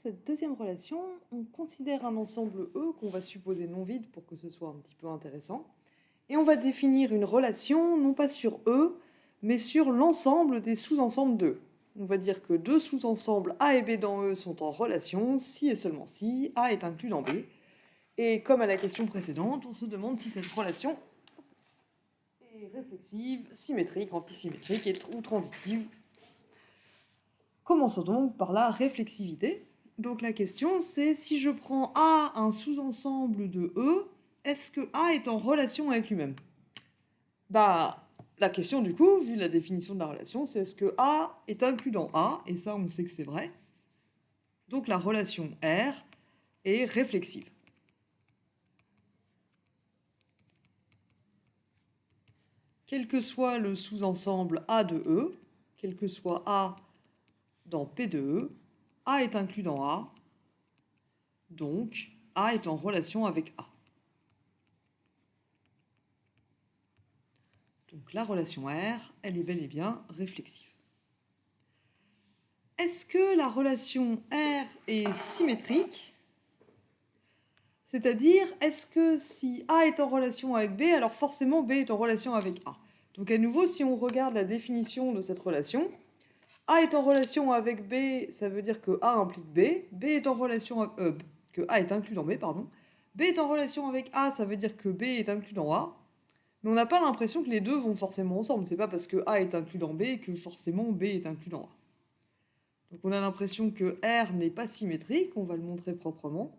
cette deuxième relation, on considère un ensemble E qu'on va supposer non vide pour que ce soit un petit peu intéressant. Et on va définir une relation non pas sur E, mais sur l'ensemble des sous-ensembles de E. On va dire que deux sous-ensembles A et B dans E sont en relation si et seulement si A est inclus dans B. Et comme à la question précédente, on se demande si cette relation est réflexive, symétrique, antisymétrique ou transitive. Commençons donc par la réflexivité. Donc la question c'est si je prends A un sous-ensemble de E, est-ce que A est en relation avec lui-même? La question du coup, vu la définition de la relation, c'est est-ce que A est inclus dans A, et ça on sait que c'est vrai. Donc la relation R est réflexive. Quel que soit le sous-ensemble A de E, quel que soit A dans P de E, A est inclus dans A, donc A est en relation avec A. Donc la relation R, elle est bel et bien réflexive. Est-ce que la relation R est symétrique? C'est-à-dire, est-ce que si A est en relation avec B, alors forcément B est en relation avec A? Donc à nouveau, si on regarde la définition de cette relation, A est en relation avec B, ça veut dire que A implique B, B est en relation que A est inclus dans B, pardon. B est en relation avec A, ça veut dire que B est inclus dans A. Mais on n'a pas l'impression que les deux vont forcément ensemble. C'est pas parce que A est inclus dans B que forcément B est inclus dans A. Donc on a l'impression que R n'est pas symétrique, on va le montrer proprement.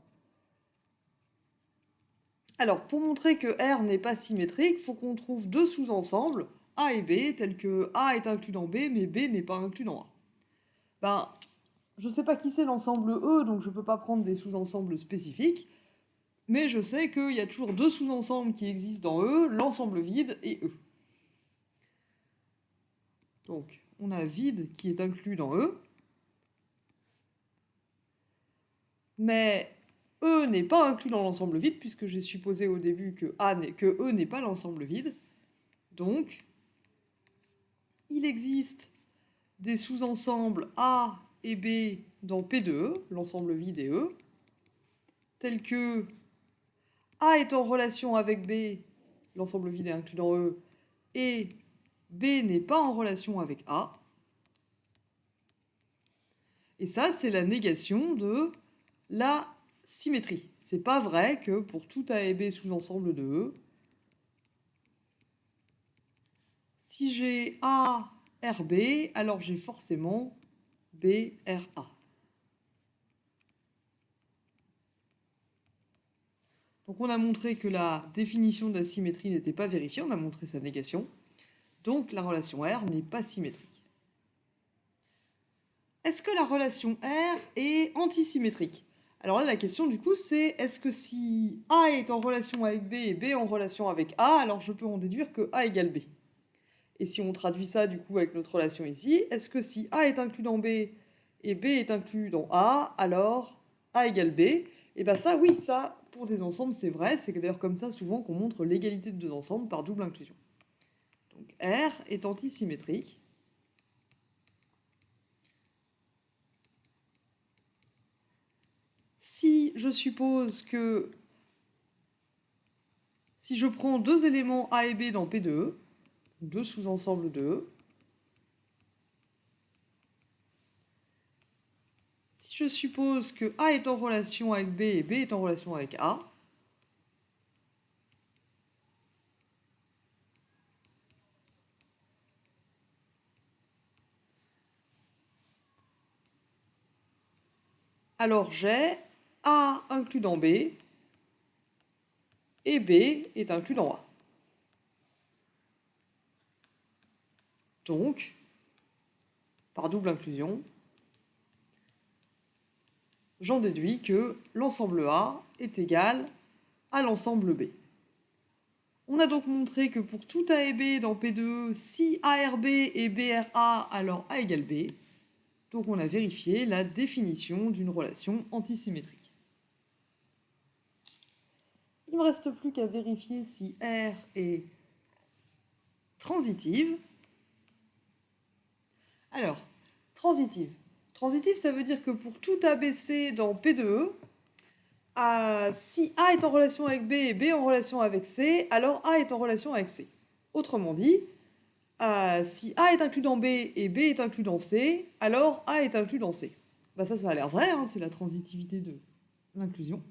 Alors pour montrer que R n'est pas symétrique, il faut qu'on trouve deux sous-ensembles, A et B, tels que A est inclus dans B, mais B n'est pas inclus dans A. Je ne sais pas qui c'est l'ensemble E, donc je ne peux pas prendre des sous-ensembles spécifiques, mais je sais qu'il y a toujours deux sous-ensembles qui existent dans E, l'ensemble vide et E. Donc on a vide qui est inclus dans E, mais E n'est pas inclus dans l'ensemble vide, puisque j'ai supposé au début que E n'est pas l'ensemble vide. Donc, il existe des sous-ensembles A et B dans P de E, l'ensemble vide et E, tels que A est en relation avec B, l'ensemble vide est inclus dans E, et B n'est pas en relation avec A. Et ça, c'est la négation de la symétrie. C'est pas vrai que pour tout A et B sous-ensemble de E, si j'ai A, RB, alors j'ai forcément B, RA. Donc on a montré que la définition de la symétrie n'était pas vérifiée, on a montré sa négation. Donc la relation R n'est pas symétrique. Est-ce que la relation R est antisymétrique? Alors là, la question du coup, c'est est-ce que si A est en relation avec B et B en relation avec A, alors je peux en déduire que A égale B. Et si on traduit ça du coup avec notre relation ici, est-ce que si A est inclus dans B et B est inclus dans A, alors A égale B? Et bien ça, oui, ça, pour des ensembles, c'est vrai. C'est d'ailleurs comme ça souvent qu'on montre l'égalité de deux ensembles par double inclusion. Donc R est antisymétrique. Si je suppose que si je prends deux éléments A et B dans P de E, deux sous-ensembles de E, si je suppose que A est en relation avec B et B est en relation avec A, alors j'ai A inclus dans B et B est inclus dans A. Donc, par double inclusion, j'en déduis que l'ensemble A est égal à l'ensemble B. On a donc montré que pour tout A et B dans P2, si ARB et BRA, alors A égale B. Donc on a vérifié la définition d'une relation antisymétrique. Il ne me reste plus qu'à vérifier si R est transitive. Alors, transitive. Transitif, ça veut dire que pour tout ABC dans P de E, si A est en relation avec B et B en relation avec C, alors A est en relation avec C. Autrement dit, si A est inclus dans B et B est inclus dans C, alors A est inclus dans C. Bah ça a l'air vrai, hein, c'est la transitivité de l'inclusion.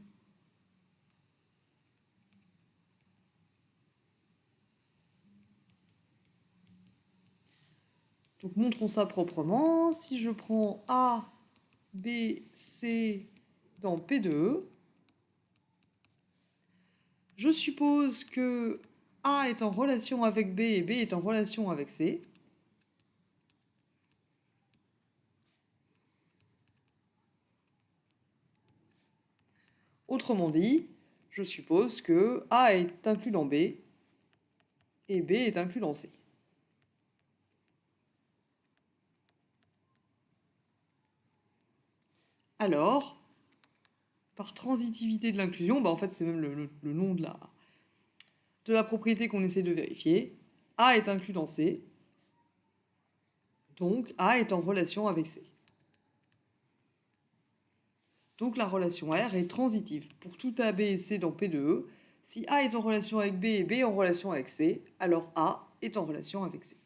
Donc montrons ça proprement. Si je prends A, B, C dans P de E, je suppose que A est en relation avec B et B est en relation avec C. Autrement dit, je suppose que A est inclus dans B et B est inclus dans C. Alors, par transitivité de l'inclusion, en fait c'est même le nom de la propriété qu'on essaie de vérifier, A est inclus dans C, donc A est en relation avec C. Donc la relation R est transitive. Pour tout A, B et C dans P de E, si A est en relation avec B et B en relation avec C, alors A est en relation avec C.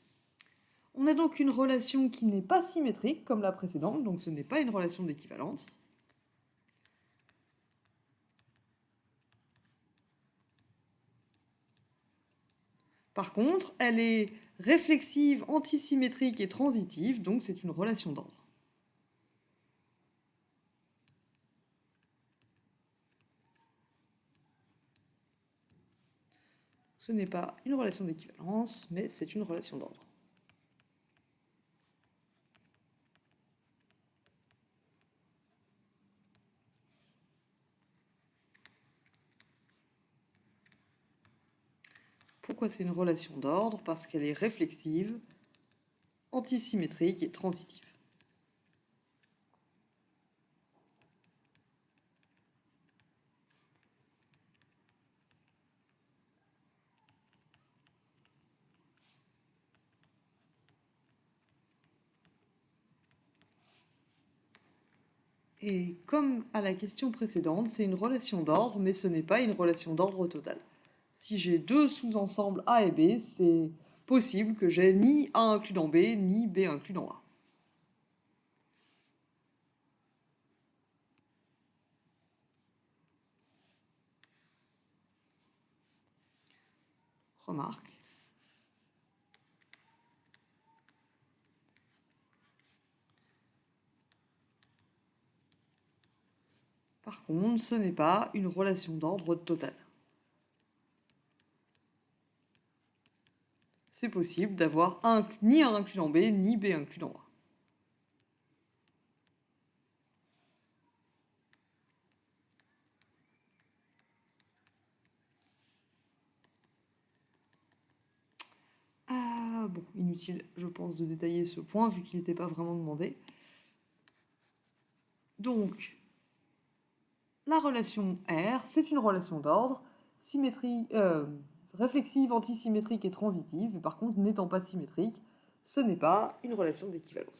On a donc une relation qui n'est pas symétrique comme la précédente, donc ce n'est pas une relation d'équivalence. Par contre, elle est réflexive, antisymétrique et transitive, donc c'est une relation d'ordre. Ce n'est pas une relation d'équivalence, mais c'est une relation d'ordre. Pourquoi c'est une relation d'ordre? Parce qu'elle est réflexive, antisymétrique et transitive. Et comme à la question précédente, c'est une relation d'ordre, mais ce n'est pas une relation d'ordre totale. Si j'ai deux sous-ensembles A et B, c'est possible que j'ai ni A inclus dans B, ni B inclus dans A. Remarque. Par contre, ce n'est pas une relation d'ordre totale. C'est possible d'avoir ni A inclus dans B, ni B inclus dans A. Bon, inutile, je pense, de détailler ce point, vu qu'il n'était pas vraiment demandé. Donc, la relation R, c'est une relation d'ordre, réflexive, antisymétrique et transitive, mais par contre, n'étant pas symétrique, ce n'est pas une relation d'équivalence.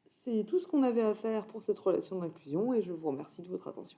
C'est tout ce qu'on avait à faire pour cette relation d'inclusion, et je vous remercie de votre attention.